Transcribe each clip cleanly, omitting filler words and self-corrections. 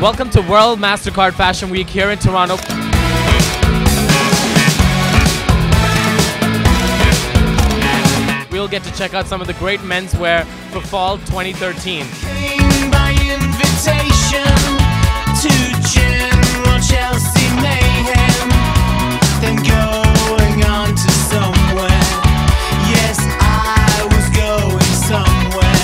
Welcome to World MasterCard Fashion Week here in Toronto. We'll get to check out some of the great menswear for fall 2013. Came by invitation to General Chelsea Mayhem, then going on to somewhere. Yes, I was going somewhere.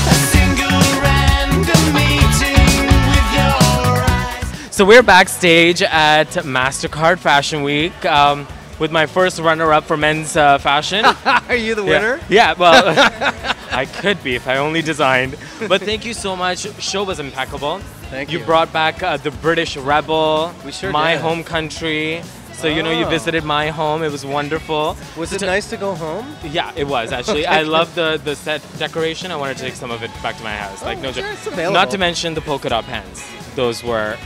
A single random meeting with your eyes. So we're backstage at MasterCard Fashion Week with my first runner-up for men's fashion. Are you the winner? Yeah, well, I could be if I only designed. But thank you so much. Show was impeccable. Thank you. You brought back the British Rebel, We sure my did. home country. So, you know, you Oh. visited my home. It was wonderful. Was it nice to go home? Yeah, it was actually. I love the set decoration. I wanted to take some of it back to my house. Like, no joke. sure, it's available. Not to mention the polka dot pants. Those were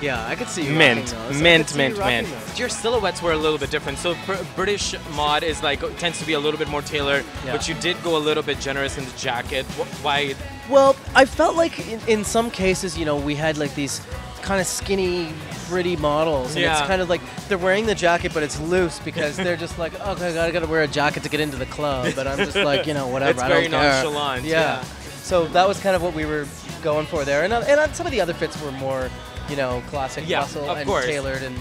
Yeah, I could see you mint, rocking those. I mint, could see mint, you rocking mint. those. Your silhouettes were a little bit different. So British mod is like tends to be a little bit more tailored, Yeah. but you did go a little bit generous in the jacket. Why? Well, I felt like in some cases, you know, we had like these kind of skinny, pretty models. And Yeah. it's kind of like they're wearing the jacket, but it's loose because they're just like, oh, I gotta wear a jacket to get into the club. But I'm just like, you know, whatever. It's I very don't care. nonchalant. Yeah. So that was kind of what we were going for there. And some of the other fits were more, you know, classic Yeah, muscle of and course. tailored and,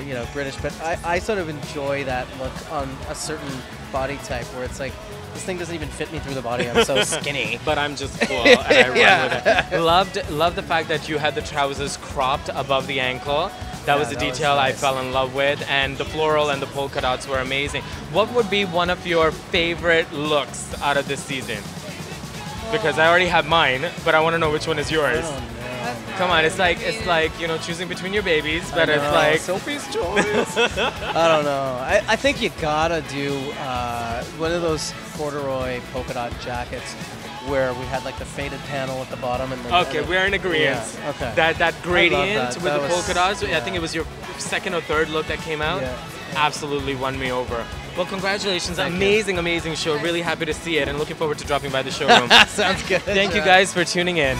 you know, British. But I sort of enjoy that look on a certain body type where it's like, this thing doesn't even fit me through the body. I'm so skinny. But I'm just cool and I run Yeah. with it. Loved the fact that you had the trousers cropped above the ankle. That Yeah, was a that was detail I nice. fell in love with, and the floral and the polka dots were amazing. What would be one of your favorite looks out of this season? Because I already have mine, but I want to know which one is I yours. don't know. Come on, it's like you know, choosing between your babies, but it's like Sophie's choice. I don't know. I think you gotta do one of those corduroy polka dot jackets where we had like the faded panel at the bottom and the okay, we're in agreement. Yeah, okay. That gradient that. with That the was- polka dots. I yeah. think it was your second or third look that came out. Yeah. Absolutely won me over. Well, congratulations! Thank you. Amazing, amazing show. Really happy to see it, and looking forward to dropping by the showroom. Sounds good. Thank you guys for tuning in.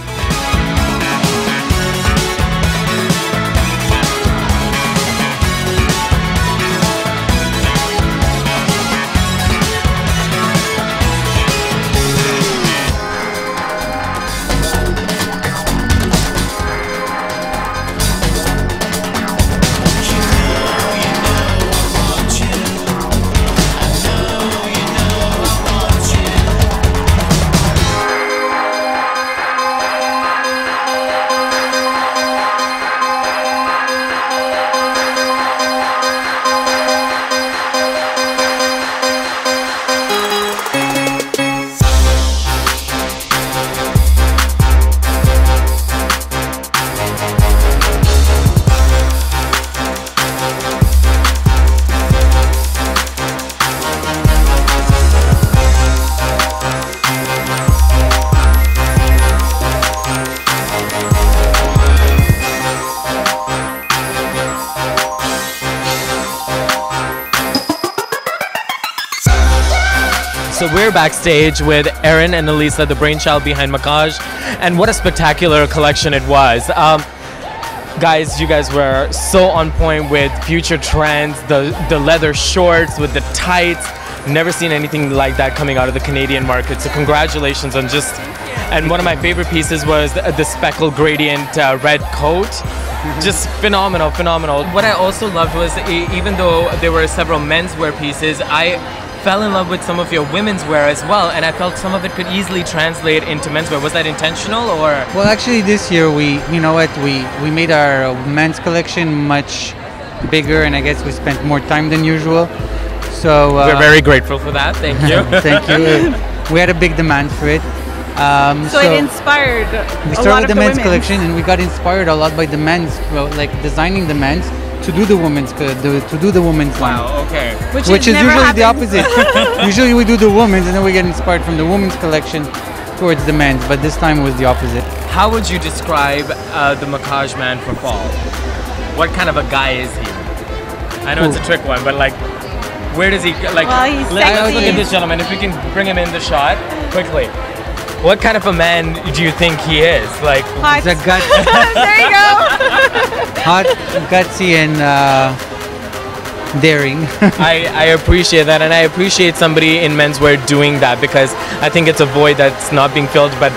So we're backstage with Erin and Elisa, the brainchild behind Massage, and what a spectacular collection it was. Guys, you guys were so on point with future trends, the leather shorts with the tights. Never seen anything like that coming out of the Canadian market, so congratulations on just... And one of my favorite pieces was the speckle gradient red coat. Just phenomenal, phenomenal. What I also loved was, even though there were several menswear pieces, I fell in love with some of your women's wear as well, and I felt some of it could easily translate into menswear. Was that intentional, or? Well, actually, this year you know what, we made our men's collection much bigger, and I guess we spent more time than usual. So We're very grateful for that. Thank you. thank you. We had a big demand for it. So it inspired we a started lot of the men's women. collection, and we got inspired a lot by the men's, well, like designing the men's to do the women's one. Wow. Okay. Which Which is never usually the happens. opposite. Usually we do the women's and then we get inspired from the women's collection towards the men's, but this time was the opposite. How would you describe the Massage man for fall? What kind of a guy is he? I know it's a trick one, but like, where does he like? Well, he's let's sexy. look at this gentleman. If we can bring him in the shot quickly. What kind of a man do you think he is? Like, Hot. He's a gut, There you go. hot, gutsy, and daring. I appreciate that, and I appreciate somebody in menswear doing that, because I think it's a void that's not being filled, but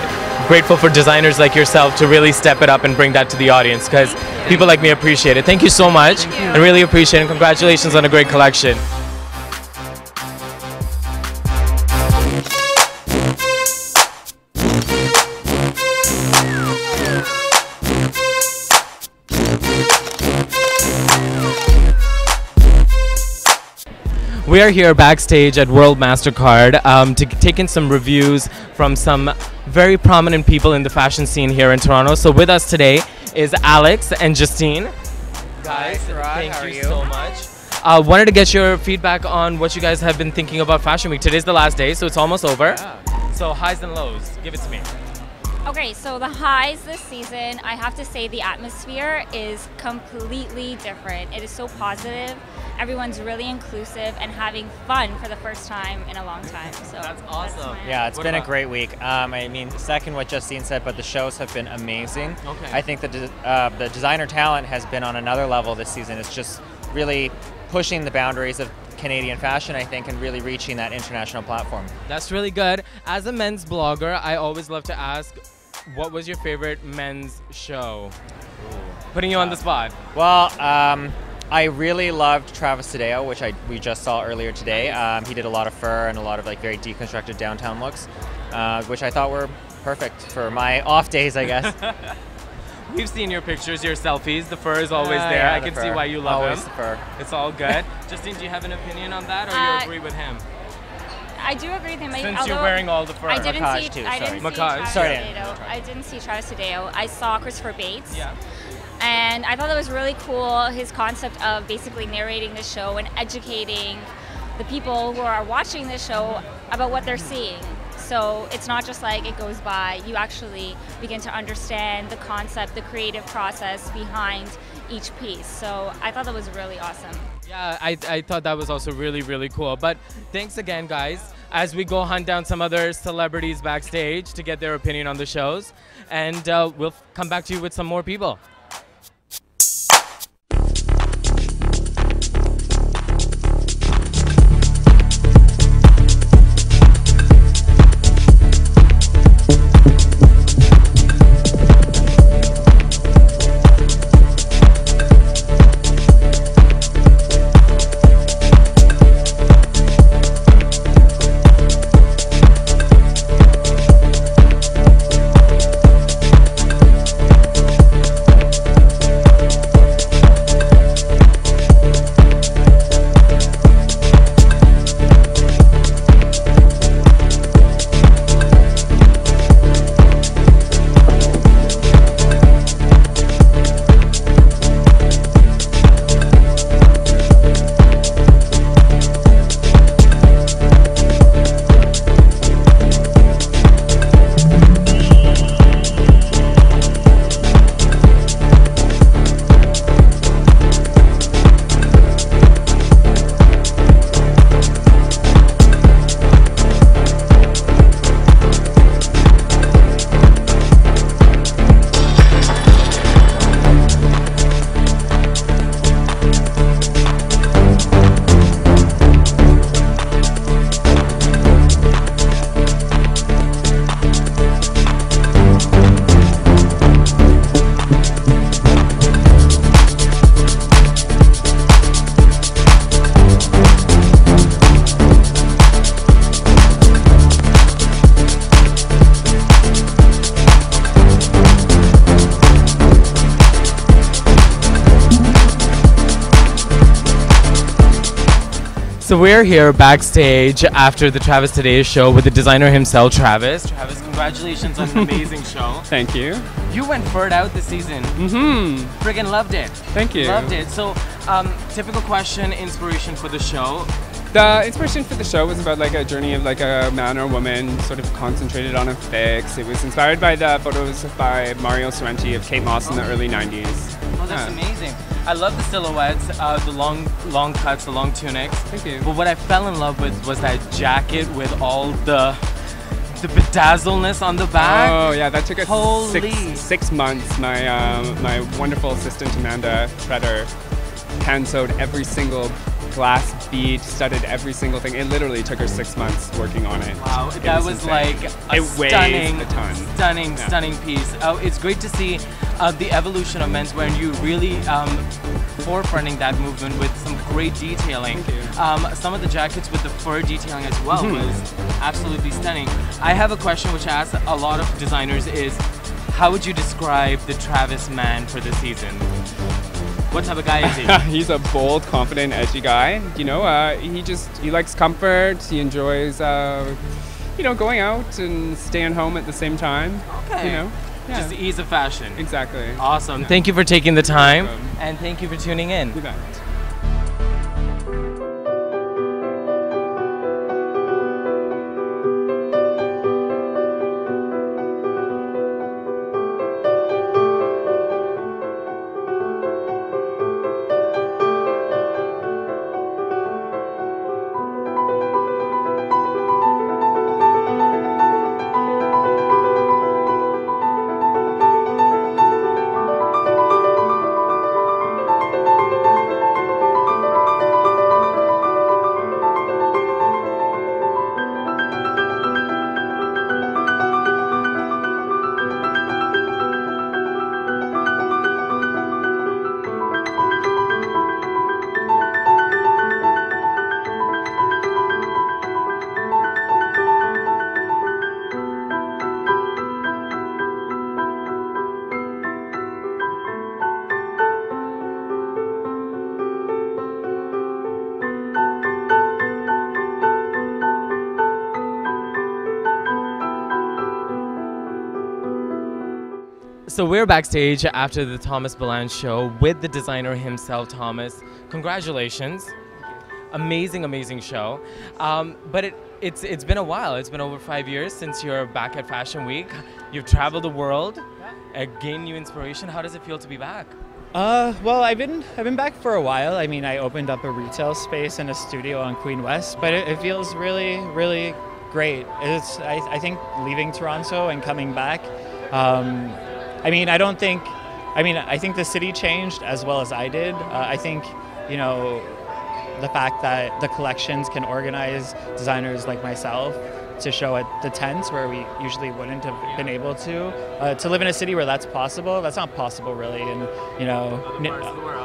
grateful for designers like yourself to really step it up and bring that to the audience, because people like me appreciate it. Thank you so much. I really appreciate it, and congratulations on a great collection. We are here backstage at World MasterCard to take in some reviews from some very prominent people in the fashion scene here in Toronto. So with us today is Alex and Justine. Guys, thank you so much. Wanted to get your feedback on what you guys have been thinking about Fashion Week. Today's the last day, so it's almost over. Yeah. So highs and lows, give it to me. Okay, so the highs this season, I have to say the atmosphere is completely different. It is so positive. Everyone's really inclusive and having fun for the first time in a long time. So that's awesome. Yeah, it's been a great week. I mean, second what Justine said, but the shows have been amazing. Okay. I think the designer talent has been on another level this season. It's just really pushing the boundaries of Canadian fashion, I think, and really reaching that international platform. That's really good. As a men's blogger, I always love to ask, what was your favorite men's show? Ooh. Putting you on the spot. Well, I really loved Travis Tadeo, which we just saw earlier today. He did a lot of fur and a lot of like very deconstructed downtown looks, which I thought were perfect for my off days, I guess. We've seen your pictures, your selfies. The fur is always there. Yeah, I can see why you love always him. The fur. It's all good. Justine, do you have an opinion on that, or you agree with him? I do agree with him. Since you're wearing all the fur. I didn't Macaj see. too, I didn't sorry. see Macaj. Travis Tadeo. I didn't see Travis Tadeo. I saw Christopher Bates. Yeah. And I thought that was really cool, his concept of basically narrating the show and educating the people who are watching the show about what they're seeing. So it's not just like it goes by, you actually begin to understand the concept, the creative process behind each piece. So I thought that was really awesome. Yeah, I thought that was also really, really cool. But thanks again, guys, as we go hunt down some other celebrities backstage to get their opinion on the shows. And we'll come back to you with some more people. So we're here backstage after the Travis Tadeo show with the designer himself, Travis. Travis, congratulations on an amazing show. Thank you. You went furred out this season. Mm-hmm. Friggin' loved it. Thank you. Loved it. So, typical question, inspiration for the show. The inspiration for the show was about like a journey of like a man or woman sort of concentrated on a fix. It was inspired by the photos by Mario Sorrenti of Kate Moss in the early 90s. Oh, that's amazing. I love the silhouettes, the long cuts, the long tunics. Thank you. But what I fell in love with was that jacket with all the the bedazzleness on the back. Oh yeah, that took us Holy. six months. My wonderful assistant Amanda Treader hand-sewed every single glass bead, studded every single thing. It literally took her 6 months working on it. Wow, that was insane. like a It weighs stunning, a ton. stunning piece. It's great to see the evolution of menswear, and you really forefronting that movement with some great detailing. Some of the jackets with the fur detailing as well was absolutely stunning. I have a question which I ask a lot of designers is, how would you describe the Travis man for the season? What type of guy is he? He's a bold, confident, edgy guy. You know, he likes comfort. He enjoys, you know, going out and staying home at the same time. Okay. You know, yeah. Just the ease of fashion. Exactly. Awesome. Yeah. Thank you for taking the time, welcome. and thank you for tuning in. You bet. So we're backstage after the Thomas Balance show with the designer himself, Thomas. Congratulations. Amazing show. But it's been a while. It's been over 5 years since you're back at Fashion Week. You've traveled the world, gained new inspiration. How does it feel to be back? Well, I've been back for a while. I mean, I opened up a retail space and a studio on Queen West, but it feels really great. I think leaving Toronto and coming back. I think the city changed as well as I did. I think, you know, the fact that the collections can organize designers like myself to show at the tents where we usually wouldn't have been able to live in a city where that's possible. That's not possible really, and you know,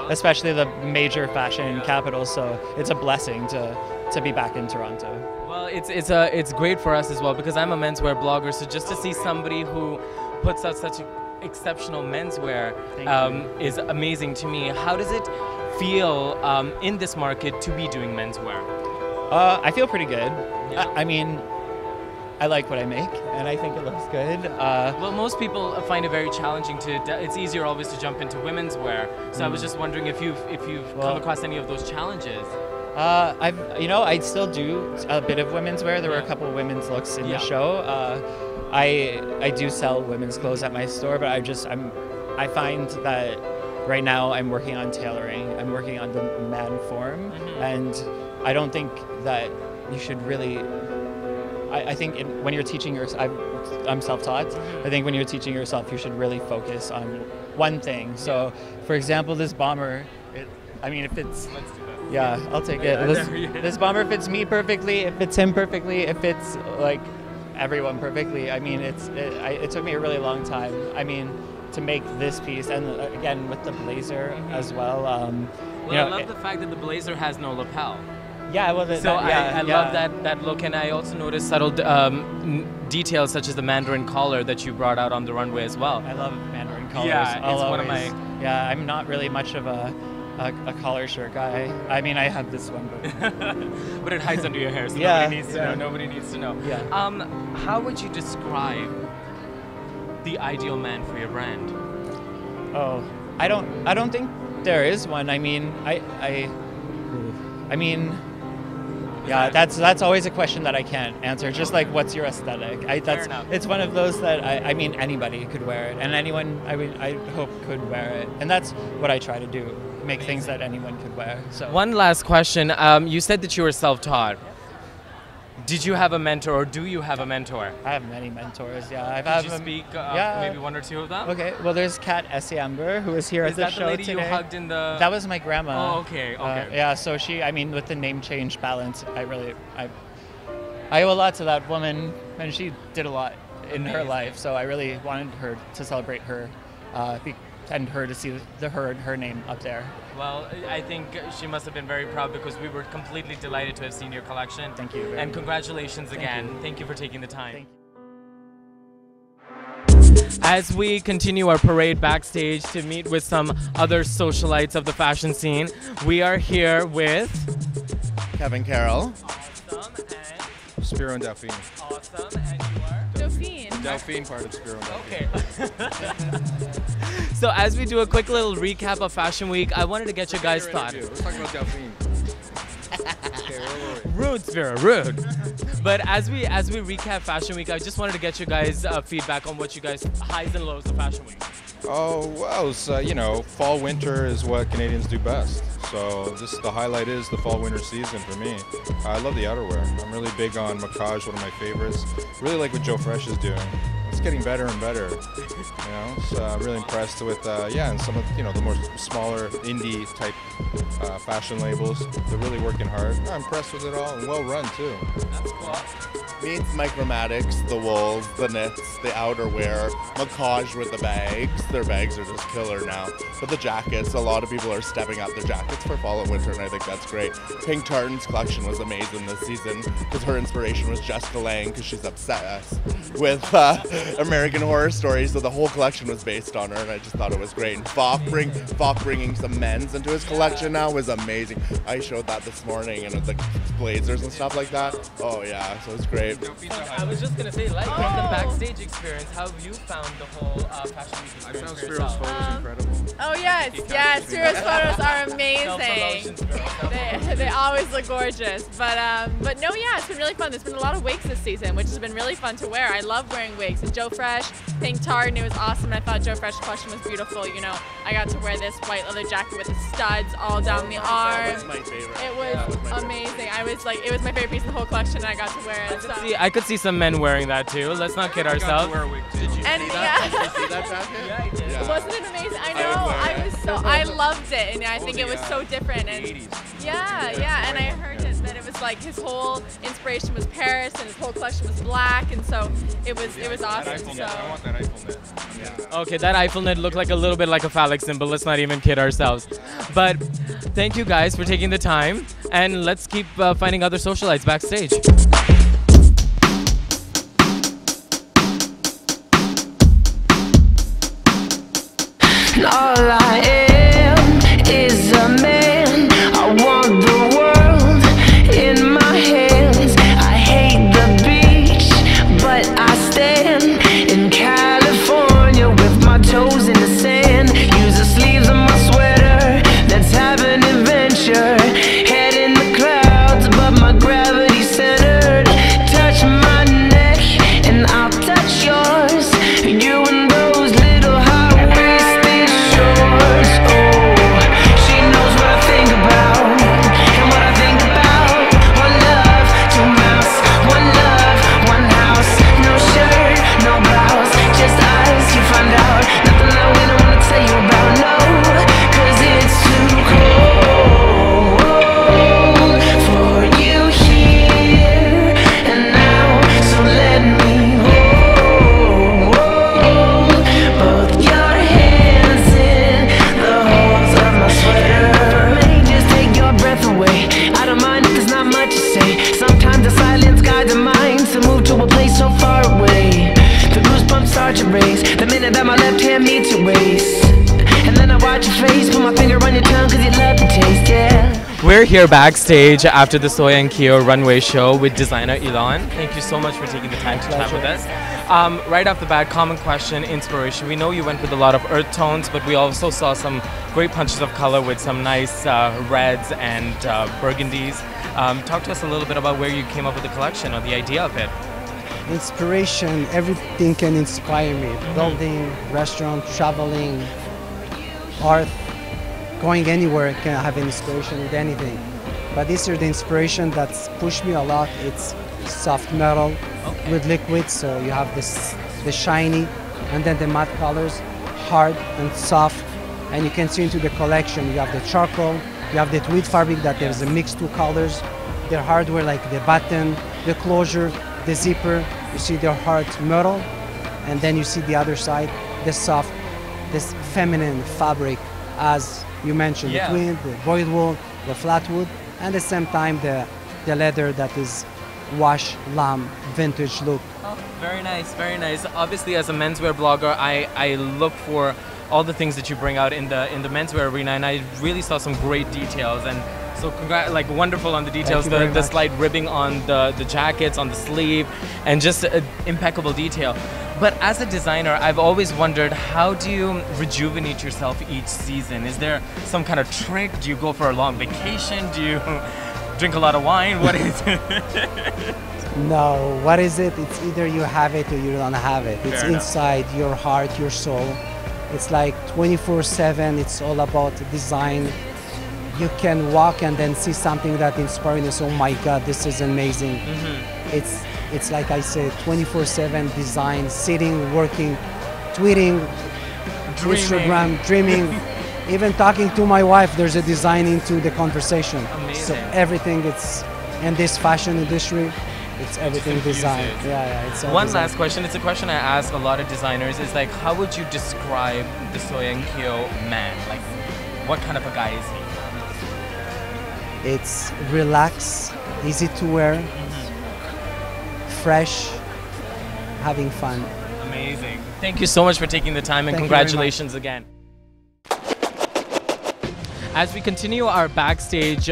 especially the major fashion capitals. So it's a blessing to be back in Toronto. Well, it's great for us as well because I'm a menswear blogger. So just to see somebody who puts out such exceptional menswear is amazing to me. How does it feel in this market to be doing menswear? I feel pretty good. Yeah. I mean, I like what I make, and I think it looks good. Well, most people find it very challenging it's easier always to jump into women's wear. So I was just wondering if you've come across any of those challenges. I still do a bit of women's wear. There were a couple of women's looks in the show. I do sell women's clothes at my store, but I find that right now I'm working on tailoring. I'm working on the man form, and I don't think that you should really. I think when you're teaching yourself, I'm self-taught. I think when you're teaching yourself, you should really focus on one thing. So, for example, this bomber, it fits. Let's do that. Yeah, I'll take it. This bomber fits me perfectly. It fits him perfectly. It fits like everyone perfectly. I mean, it took me a really long time. I mean, to make this piece, and again with the blazer as well. I love the fact that the blazer has no lapel. Yeah, well, I love that look, and I also noticed subtle details such as the Mandarin collar that you brought out on the runway as well. I love Mandarin collars. Yeah, it's one of my. Yeah, I'm not really much of a collar shirt guy. I mean, I have this one, but but it hides under your hair, so nobody needs to know. Nobody needs to know. Yeah. How would you describe the ideal man for your brand? Oh, I don't think there is one. I mean, yeah, that's always a question that I can't answer. Just like, what's your aesthetic? Fair enough. It's one of those that I mean anybody could wear it, and anyone I hope could wear it, and that's what I try to do, make things that anyone could wear. So one last question. You said that you were self-taught. Did you have a mentor, or do you have a mentor? I have many mentors. Yeah, Could you speak maybe one or two of them? Okay. Well, there's Kat Amber, who was here at the show lady today. you hugged in the? That was my grandma. Oh, okay. Okay. Yeah. So she, I mean, with the name change balance, I owe a lot to that woman, and she did a lot in her life. So I really wanted her to celebrate her, and her to see her name up there. Well, I think she must have been very proud, because we were completely delighted to have seen your collection. Thank you. And congratulations again. Thank you for taking the time. As we continue our parade backstage to meet with some other socialites of the fashion scene, we are here with Kevin Carroll. Awesome. And Spiro and Delphine. awesome. And you are? Dauphine. Delphine part of Spiro and Delphine. Okay. So as we do a quick little recap of Fashion Week, I wanted to get your guys' thoughts. Let's talk about Delphine. Rude, Spiro, rude. But as we recap Fashion Week, I just wanted to get your guys' feedback on what you guys highs and lows of Fashion Week. Oh, well, it's, you know, fall, winter is what Canadians do best. So the highlight is the fall, winter season for me. I love the outerwear. I'm really big on Macaj, one of my favorites. Really like what Joe Fresh is doing. It's getting better and better. You know, so I'm really impressed with, and some of, the more smaller indie type fashion labels. They're really working hard. I'm impressed with it all, and well run too. That's cool. Me, it's Micromatics, the wools, the knits, the outerwear, Macaj with the bags. Their bags are just killer now. But the jackets, a lot of people are stepping up their jackets for fall and winter, and I think that's great. Pink Tartan's collection was amazing this season, because her inspiration was Jessica Lange, because she's obsessed with American Horror Story, so the whole collection was based on her, and I just thought it was great. And Falk bringing some men's into his collection now was amazing. I showed that this morning, and with the blazers and stuff like that. Oh yeah, so it was great. I was just gonna say, like, from the backstage experience, how have you found the whole Fashion Week experience? I found for Spiro's yourself? photos incredible. Oh yes, Spiro's photos are amazing. They always look gorgeous. But no, yeah, it's been really fun. There's been a lot of wigs this season, which has been really fun to wear. I love wearing wigs. And Joe Fresh, Pink Tartan, it was awesome. I thought Joe Fresh's collection was beautiful. You know, I got to wear this white leather jacket with the studs all down the arm. That was my favorite. It was amazing. It was my favorite piece of the whole collection, and I got to wear it. So. I could see some men wearing that too. Let's not kid ourselves. Did you And see that? Did you see that jacket? Yeah, I did. Yeah. Wasn't it amazing? I know. I loved it, and I think it was so different. And yeah, and I heard that it was like his whole inspiration was Paris, and his whole collection was black, and so it was awesome. So. I want that Eiffel net. Okay, that Eiffel net looked like a little bit like a phallic symbol. Let's not even kid ourselves. But thank you guys for taking the time, and let's keep finding other socialites backstage. All I am is a man. I want the world in my hands. I hate the beach, but I stand in California with my toes in the sand. Use the sleeves of my sweater. Let's have an adventure. Head in the clouds, but my gravity's centered. Touch my neck, and I'll touch yours. You and those little high-waisted shorts. Oh, she knows what I think about, and what I think about. One love, two mouths. One love, one house. No shirt, no blouse, just us. You find out nothing that we don't wanna tell you about. No, 'cause it's too cold for you here and now. So let me hold both your hands in the holes of my sweater. May just take your breath away. I don't mind if there's not much to say. Sometimes the silence guides the mind to move to a place so far away. The goosebumps start to raise the minute that my left hand meets your waist. And then I watch your face, put my finger on your tongue 'cause you love the taste, yeah. We're here backstage after the Soya and Keo runway show with designer Elon. Thank you so much for taking the time to chat with us. Right off the bat, common question, inspiration. We know you went with a lot of earth tones, but we also saw some great punches of color with some nice reds and burgundies. Talk to us a little bit about where you came up with the collection or the idea of it. Inspiration, everything can inspire me. Building, restaurant, traveling, art, going anywhere can have an inspiration with anything. But this year the inspiration that's pushed me a lot, it's soft metal with liquid, so you have this the shiny, and then the matte colors, hard and soft. And you can see into the collection, you have the charcoal, you have the tweed fabric that there's a mixed two colors. The hardware like the button, the closure, the zipper, you see the hard metal, and then you see the other side, the soft, this feminine fabric, as you mentioned, the tweed, the void wool, the flat wood, and at the same time the leather that is wash lamb vintage look. Oh, very nice, very nice. Obviously, as a menswear blogger, I look for all the things that you bring out in the menswear arena, and I really saw some great details. And so, like wonderful on the details, the slight ribbing on the jackets, on the sleeve, and just impeccable detail. But as a designer, I've always wondered, how do you rejuvenate yourself each season? Is there some kind of trick? Do you go for a long vacation? Do you drink a lot of wine? What is it? No, what is it? It's either you have it or you don't have it. It's inside your heart, your soul. It's like 24/7. It's all about design. You can walk and then see something that inspires you. Oh my God, this is amazing. It's like I said, 24/7 design, sitting, working, tweeting, Instagram, dreaming, even talking to my wife. There's a design into the conversation. Amazing. So everything it's in this fashion industry. It's everything design. Yeah, it's all One design. last question. It's a question I ask a lot of designers. Is like, how would you describe the Soyenkyo man? Like, what kind of a guy is he? It's relaxed, easy to wear, fresh, having fun. Amazing. Thank you so much for taking the time, and Thank you very congratulations again. As we continue our backstage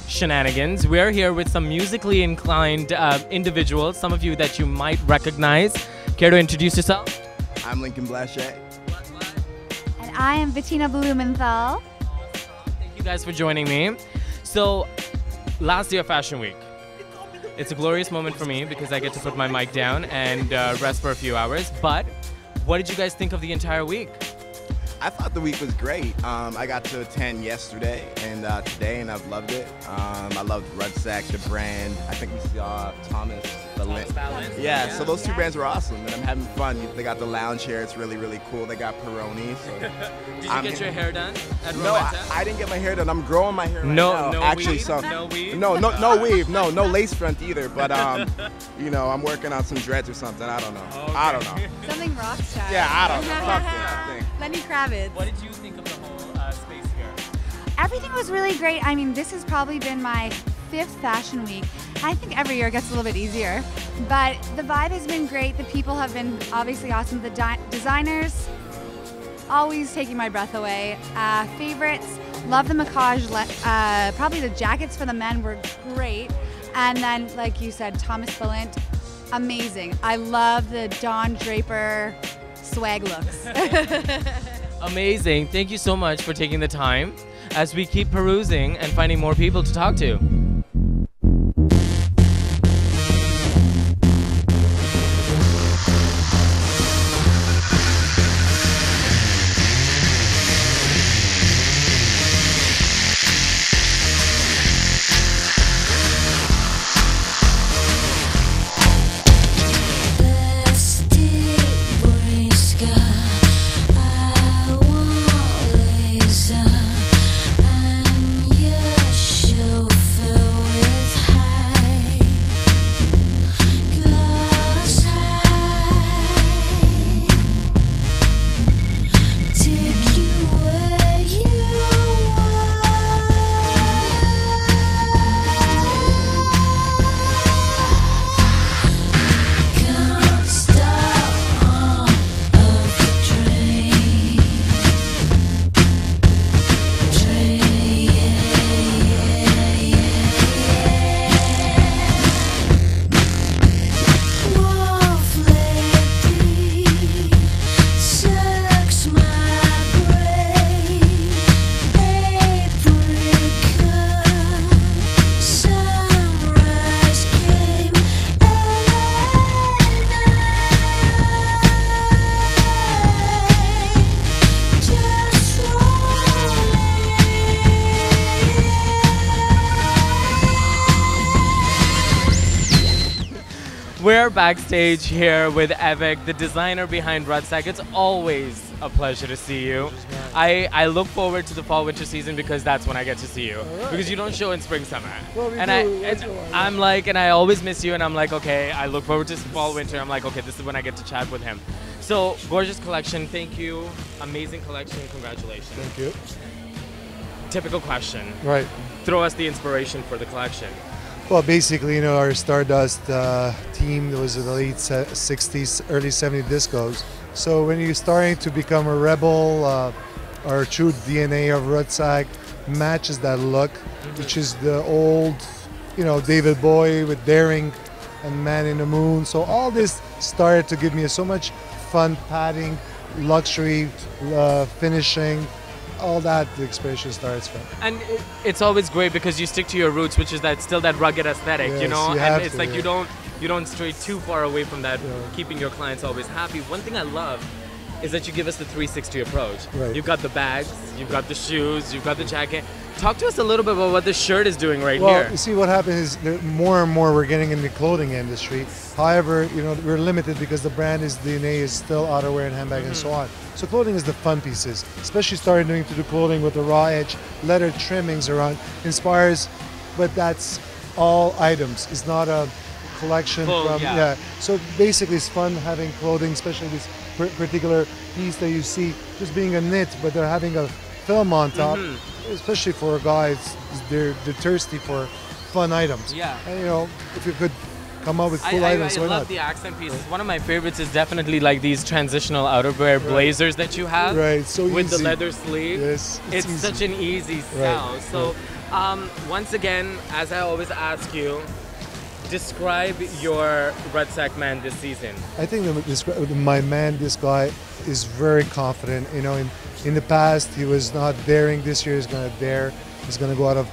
shenanigans, we're here with some musically inclined individuals, some of you that you might recognize. Care to introduce yourself? I'm Lincoln Blanchet. And I am Bettina Blumenthal. Thank you guys for joining me. So, last year Fashion Week. It's a glorious moment for me because I get to put my mic down and rest for a few hours. But what did you guys think of the entire week? I thought the week was great. I got to attend yesterday and today, and I've loved it. I loved Rudsack, the brand. I think we saw Thomas Balint. Yeah, so those two brands were awesome, and I'm having fun. They got the lounge here. It's really, really cool. They got Peroni. So Did you get your hair done at No, I didn't get my hair done. I'm growing my hair right No now. Actually, weave? so No weave? No weave. No lace front either. But you know, I'm working on some dreads or something. I don't know. Okay. I don't know. Something rock star. Yeah, I don't know. Fuck that thing. Lenny Kravitz. What did you think of the whole space here? Everything was really great. I mean, this has probably been my 5th fashion week. I think every year it gets a little bit easier. But the vibe has been great. The people have been obviously awesome. The designers, always taking my breath away. Favorites, love the Macaj. Probably the jackets for the men were great. And then, like you said, Thomas Balint, amazing. I love the Don Draper swag looks. Amazing. Thank you so much for taking the time as we keep perusing and finding more people to talk to. Feel We're backstage here with Evik, the designer behind Rudsack. It's always a pleasure to see you. I look forward to the fall-winter season because that's when I get to see you. Because you don't show in spring-summer. Well, we and do. I'm like, and I always miss you, and I'm like, okay, I look forward to fall-winter. I'm like, okay, this is when I get to chat with him. So, gorgeous collection. Thank you. Amazing collection. Congratulations. Thank you. Typical question. Right. Throw us the inspiration for the collection. Well, basically, our Stardust team was in the late 60s, early 70s discos. So when you're starting to become a rebel, our true DNA of Rudsack matches that look, which is the old, David Bowie with Daring and Man in the Moon. So all this started to give me so much fun, padding, luxury, finishing. All that the expression starts from. And it's always great because you stick to your roots, which is still that rugged aesthetic, Yes, and it's like you don't stray too far away from that, keeping your clients always happy. One thing I love is that you give us the 360 approach. Right. You've got the bags, you've got the shoes, you've got the jacket. Talk to us a little bit about what this shirt is doing right Well, here. you see, what happens is more and more we're getting in the clothing industry. However, we're limited because the brand DNA is still outerwear and handbag and so on. So clothing is the fun pieces, especially starting doing to do clothing with the raw edge leather trimmings around inspires, but that's all items. It's not a collection from So basically, it's fun having clothing, especially this particular piece that you see just being a knit, but they're having a film on top. Especially for guys, they're thirsty for fun items. Yeah. And if you could come up with cool items, I why love not? the accent pieces. One of my favorites is definitely like these transitional outerwear blazers that you have. Right, so with easy. the leather sleeve. Yes, it's easy. such an easy style. So, once again, as I always ask you, describe your Rudsack man this season. I think my man, this guy, is very confident. In the past, he was not daring. This year, he's going to dare. He's going to go out of,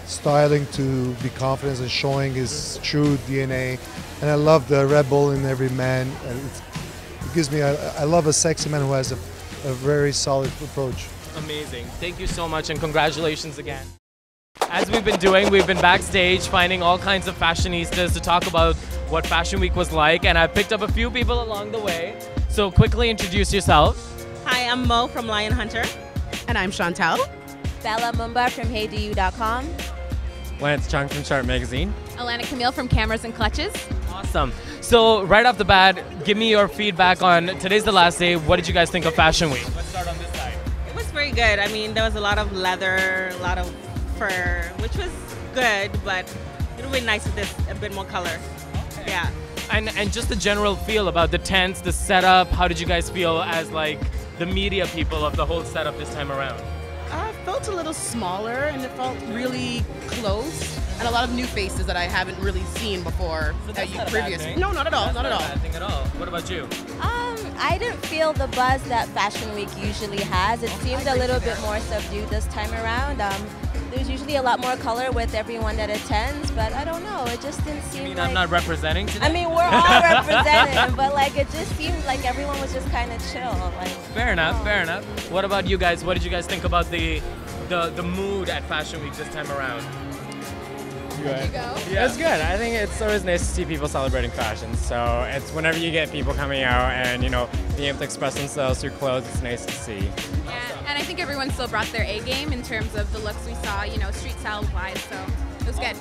styling to be confident and showing his true DNA. And I love the rebel in every man. And it gives me, I love a sexy man who has a very solid approach. Amazing. Thank you so much and congratulations again. As we've been doing, we've been backstage finding all kinds of fashionistas to talk about what Fashion Week was like, and I picked up a few people along the way. So quickly introduce yourself. Hi, I'm Mo from Lion Hunter. And I'm Chantel. Bella Mumba from HeyDoYou.com. Lance Chung from Chart Magazine. Alana Camille from Cameras and Clutches. Awesome. So right off the bat, give me your feedback on today's the last day. What did you guys think of Fashion Week? Let's start on this side. It was very good. I mean, there was a lot of leather, a lot of fur, which was good, but it would be nice with this a bit more color. Okay. Yeah. And just the general feel about the tents, the setup. How did you guys feel as like the media people of the whole setup this time around? It felt a little smaller and it felt really close, and a lot of new faces that I haven't really seen before previously. No, not at all. Not at all. Not a bad thing at all. What about you? I didn't feel the buzz that Fashion Week usually has. It seemed a little bit more subdued this time around. There's usually a lot more color with everyone that attends, but I don't know. It just didn't seem like... I'm not representing today? I mean, we're all representing, but it just seemed like everyone was just kind of chill. Fair enough, fair enough. What about you guys? What did you guys think about the mood at Fashion Week this time around? Yeah. It's good. I think it's always nice to see people celebrating fashion. So it's whenever you get people coming out and being able to express themselves through clothes, it's nice to see. Yeah, and I think everyone still brought their A game in terms of the looks we saw, street style wise. So it was good.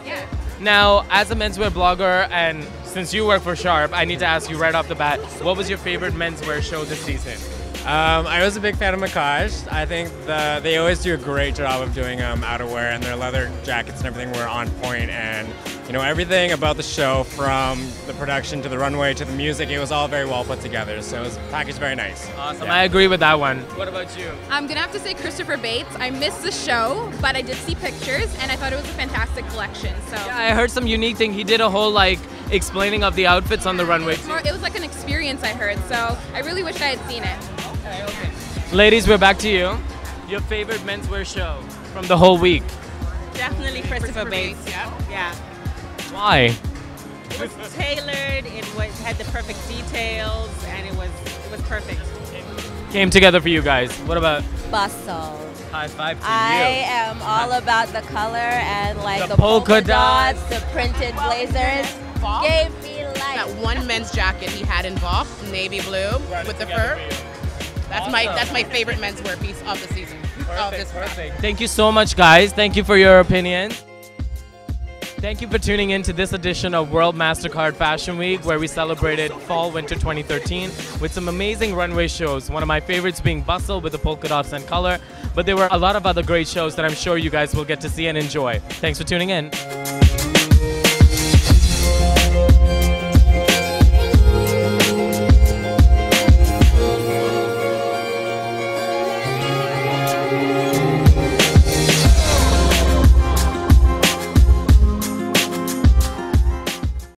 Yeah. Now, as a menswear blogger, and since you work for Sharp, I need to ask you right off the bat, what was your favorite menswear show this season? I was a big fan of Macaj. I think they always do a great job of doing outerwear, and their leather jackets and everything were on point. And everything about the show, from the production to the runway to the music, it was all very well put together. So it was packaged very nice. Awesome. Yeah. I agree with that one. What about you? I'm gonna have to say Christopher Bates. I missed the show, but I did see pictures, and I thought it was a fantastic collection. So yeah, I heard some unique thing. He did a whole explaining of the outfits on the runway too. It was like an experience, I heard. So I really wish I had seen it. Okay. Ladies, we're back to you. Your favorite menswear show from the whole week? Definitely Christopher Bates. Yeah. Why? It was tailored. It had the perfect details, and it was perfect. Came together for you guys. What about? Bustle. High five to I am all about the color and The the polka polka dots, the printed blazers. Gave me that one men's jacket he had in Bach, navy blue with the fur. That's my favorite menswear piece of the season. Perfect. Thank you so much, guys. Thank you for your opinions. Thank you for tuning in to this edition of World MasterCard Fashion Week, where we celebrated Fall/Winter 2013 with some amazing runway shows. One of my favorites being Bustle with the polka dots and color, but there were a lot of other great shows that I'm sure you guys will get to see and enjoy. Thanks for tuning in.